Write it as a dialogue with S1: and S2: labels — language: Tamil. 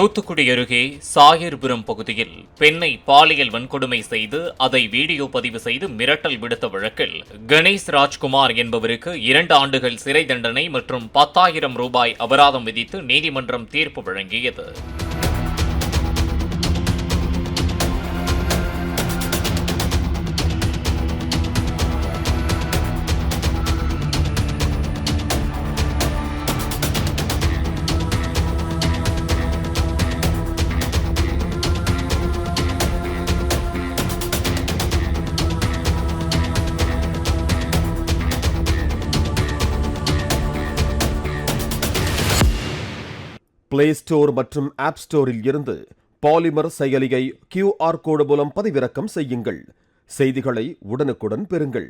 S1: தூத்துக்குடி அருகே சாயர்புரம் பகுதியில் பெண்ணை பாலியல் வன்கொடுமை செய்து அதை வீடியோ பதிவு செய்து மிரட்டல் விடுத்த வழக்கில் கணேஷ் ராஜ்குமார் என்பவருக்கு 2 ஆண்டுகள் சிறை தண்டனை மற்றும் 10,000 ரூபாய் அபராதம் விதித்து நீதிமன்றம் தீர்ப்பு வழங்கியது.
S2: பிளே ஸ்டோர் மற்றும் ஆப் ஸ்டோரில் இருந்து பாலிமர் செயலியை QR கோடு மூலம் பதிவிறக்கம் செய்யுங்கள். செய்திகளை உடனுக்குடன் பெறுங்கள்.